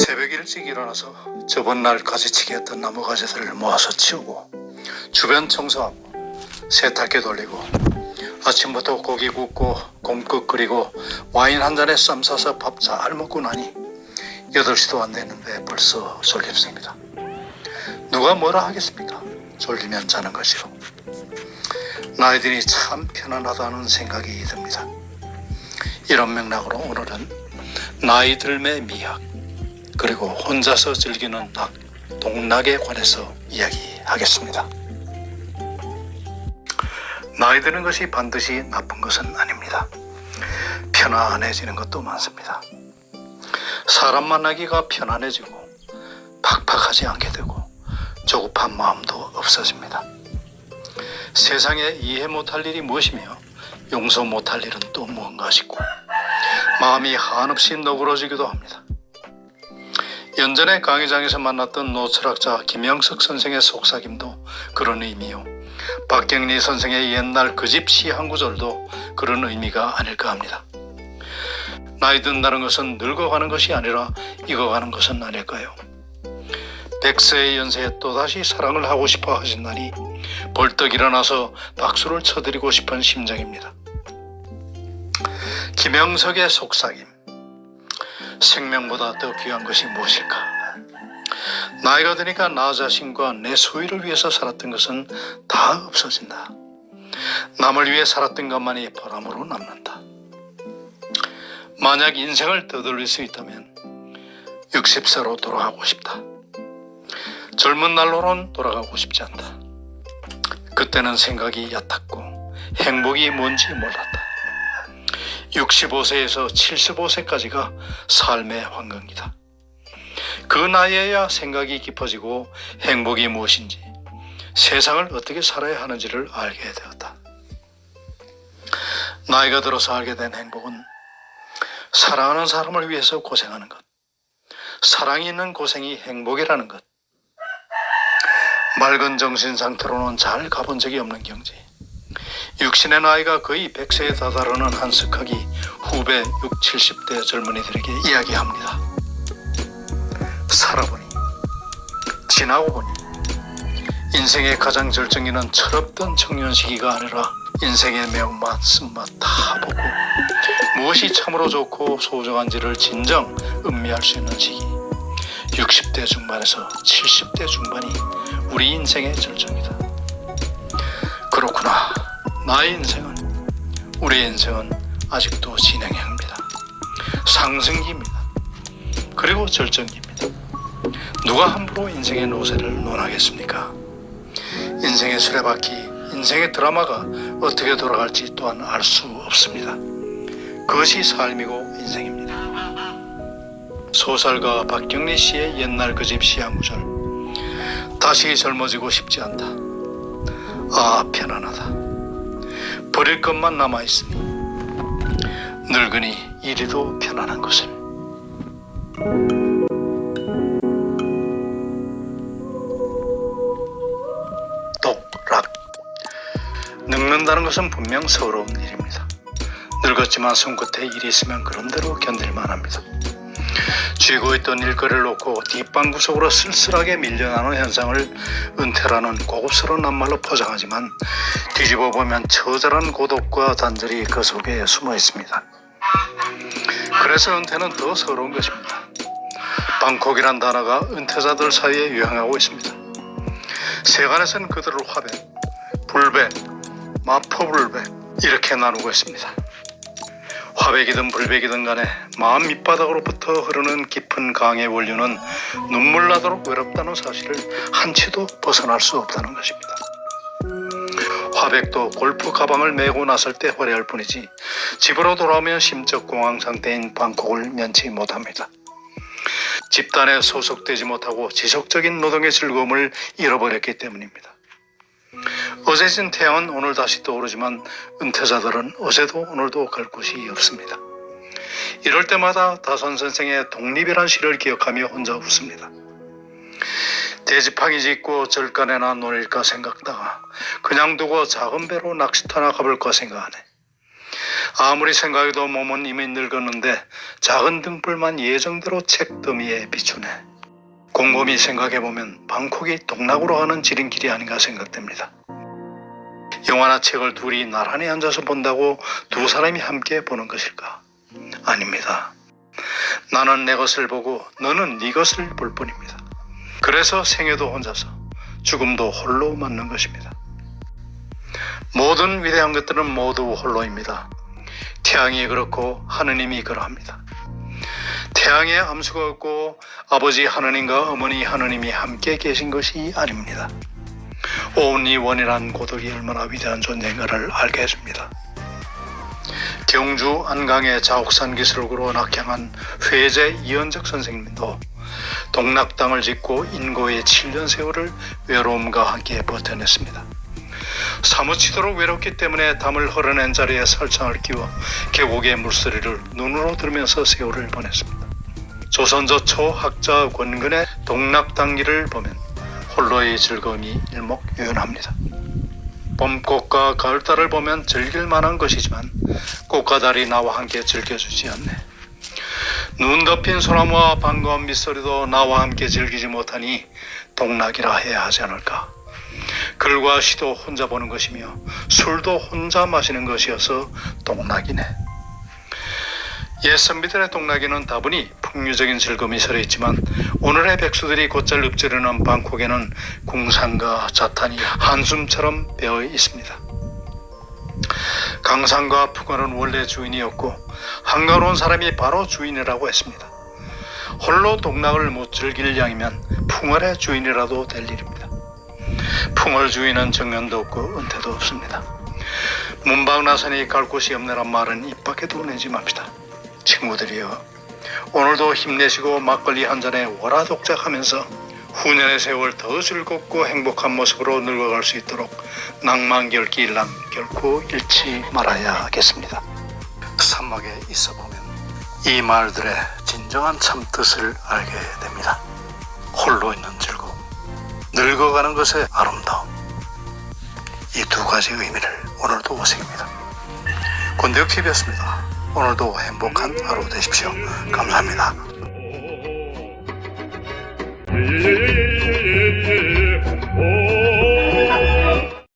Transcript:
새벽 일찍 일어나서 저번 날 가지치기 했던 나무 가지들을 모아서 치우고 주변 청소하고 세탁기 돌리고 아침부터 고기 굽고 곰국 끓이고 와인 한 잔에 쌈 싸서 밥 잘 먹고 나니 8시도 안 됐는데 벌써 졸립습니다. 누가 뭐라 하겠습니까? 졸리면 자는 것이요. 나이들이 참 편안하다는 생각이 듭니다. 이런 맥락으로 오늘은 나이 들매 미학 그리고 혼자서 즐기는 낙, 동락에 관해서 이야기하겠습니다. 나이 드는 것이 반드시 나쁜 것은 아닙니다. 편안해지는 것도 많습니다. 사람 만나기가 편안해지고 팍팍하지 않게 되고 조급한 마음도 없어집니다. 세상에 이해 못할 일이 무엇이며 용서 못할 일은 또 무언가 싶고 마음이 한없이 너그러지기도 합니다. 연전에 강의장에서 만났던 노철학자 김영석 선생의 속삭임도 그런 의미요, 박경리 선생의 옛날 그 집 시 한 구절도 그런 의미가 아닐까 합니다. 나이 든다는 것은 늙어가는 것이 아니라 익어가는 것은 아닐까요? 100세의 연세에 또다시 사랑을 하고 싶어 하신다니 벌떡 일어나서 박수를 쳐드리고 싶은 심정입니다. 김영석의 속삭임, 생명보다 더 귀한 것이 무엇일까? 나이가 드니까 나 자신과 내 소유를 위해서 살았던 것은 다 없어진다. 남을 위해 살았던 것만이 보람으로 남는다. 만약 인생을 되돌릴 수 있다면 60세로 돌아가고 싶다. 젊은 날로는 돌아가고 싶지 않다. 그때는 생각이 얕았고 행복이 뭔지 몰랐다. 65세에서 75세까지가 삶의 황금이다. 그 나이에야 생각이 깊어지고 행복이 무엇인지, 세상을 어떻게 살아야 하는지를 알게 되었다. 나이가 들어서 알게 된 행복은 사랑하는 사람을 위해서 고생하는 것, 사랑이 있는 고생이 행복이라는 것, 맑은 정신 상태로는 잘 가본 적이 없는 경지, 육신의 나이가 거의 100세에 다다르는 한석학이 후배 60, 70대 젊은이들에게 이야기합니다. 살아보니, 지나고 보니 인생의 가장 절정기는 철없던 청년 시기가 아니라 인생의 매운맛, 쓴맛 다 보고 무엇이 참으로 좋고 소중한지를 진정 음미할 수 있는 시기, 60대 중반에서 70대 중반이 우리 인생의 절정이다. 그렇구나. 나의 인생은, 우리의 인생은 아직도 진행형입니다. 상승기입니다. 그리고 절정기입니다. 누가 함부로 인생의 노세를 논하겠습니까? 인생의 수레바퀴, 인생의 드라마가 어떻게 돌아갈지 또한 알 수 없습니다. 그것이 삶이고 인생입니다. 소설가 박경리 씨의 옛날 그 집 시 한 구절, 다시 젊어지고 싶지 않다. 아, 편안하다. 버릴 것만 남아있으니 늙으니 이리도 편안한 것을. 독락. 늙는다는 것은 분명 서러운 일입니다. 늙었지만 손끝에 일이 있으면 그런대로 견딜만 합니다. 쥐고 있던 일거리를 놓고 뒷방구 속으로 쓸쓸하게 밀려나는 현상을 은퇴라는 고급스러운 낱말로 포장하지만 뒤집어 보면 처절한 고독과 단절이 그 속에 숨어 있습니다. 그래서 은퇴는 더 서러운 것입니다. 방콕이란 단어가 은퇴자들 사이에 유행하고 있습니다. 세간에서는 그들을 화백, 불백, 마포불백 이렇게 나누고 있습니다. 화백이든 불백이든 간에 마음 밑바닥으로부터 흐르는 깊은 강의 원류는 눈물 나도록 외롭다는 사실을 한치도 벗어날 수 없다는 것입니다. 화백도 골프 가방을 메고 나설 때 화려할 뿐이지 집으로 돌아오면 심적 공황 상태인 방콕을 면치 못합니다. 집단에 소속되지 못하고 지속적인 노동의 즐거움을 잃어버렸기 때문입니다. 어제 진 태양은 오늘 다시 떠오르지만 은퇴자들은 어제도 오늘도 갈 곳이 없습니다. 이럴 때마다 다선 선생의 독립이란 시를 기억하며 혼자 웃습니다. 대지팡이 짚고 절간에나 놀릴까 생각다가 그냥 두고 작은 배로 낚시터나 가볼까 생각하네. 아무리 생각해도 몸은 이미 늙었는데 작은 등불만 예정대로 책더미에 비추네. 곰곰이 생각해보면 방콕이 동락으로 가는 지름길이 아닌가 생각됩니다. 영화나 책을 둘이 나란히 앉아서 본다고 두 사람이 함께 보는 것일까? 아닙니다. 나는 내 것을 보고 너는 네 것을 볼 뿐입니다. 그래서 생애도 혼자서 죽음도 홀로 맞는 것입니다. 모든 위대한 것들은 모두 홀로입니다. 태양이 그렇고 하느님이 그러합니다. 태양에 암수가 없고 아버지 하느님과 어머니 하느님이 함께 계신 것이 아닙니다. 온리 원이란 고독이 얼마나 위대한 존재인가를 알게 해줍니다. 경주 안강의 자옥산 기술국으로 낙향한 회제 이현적 선생님도 동락 땅을 짓고 인고의 7년 세월을 외로움과 함께 버텨냈습니다. 사무치도록 외롭기 때문에 담을 흘러낸 자리에 설창을 끼워 계곡의 물소리를 눈으로 들으면서 세월을 보냈습니다. 조선조 초학자 권근의 동락당기를 보면 홀로의 즐거움이 일목요연합니다. 봄꽃과 가을달을 보면 즐길 만한 것이지만 꽃과 달이 나와 함께 즐겨주지 않네. 눈 덮인 소나무와 반가운 밑소리도 나와 함께 즐기지 못하니 동락이라 해야 하지 않을까. 글과 시도 혼자 보는 것이며 술도 혼자 마시는 것이어서 동락이네. 옛 선비들의 동락에는 다분히 풍류적인 즐거움이 서려있지만 오늘의 백수들이 곧잘 읊조리는 방콕에는 궁상과 자탄이 한숨처럼 배어 있습니다. 강산과 풍월은 원래 주인이었고 한가로운 사람이 바로 주인이라고 했습니다. 홀로 동락을 못 즐길 양이면 풍월의 주인이라도 될 일입니다. 풍월 주인은 정년도 없고 은퇴도 없습니다. 문방 나선이 갈 곳이 없네란 말은 입 밖에도 내지 맙시다. 친구들이여, 오늘도 힘내시고 막걸리 한 잔에 월화독작하면서 후년의 세월 더 즐겁고 행복한 모습으로 늙어갈 수 있도록 낭만결기 일랑 결코 잃지 말아야겠습니다. 사막에 있어보면 이 말들의 진정한 참뜻을 알게 됩니다. 홀로 있는 즐거움, 늙어가는 것의 아름다움, 이 두 가지 의미를 오늘도 오색입니다. 권대혁TV였습니다. 오늘도 행복한 하루 되십시오. 감사합니다.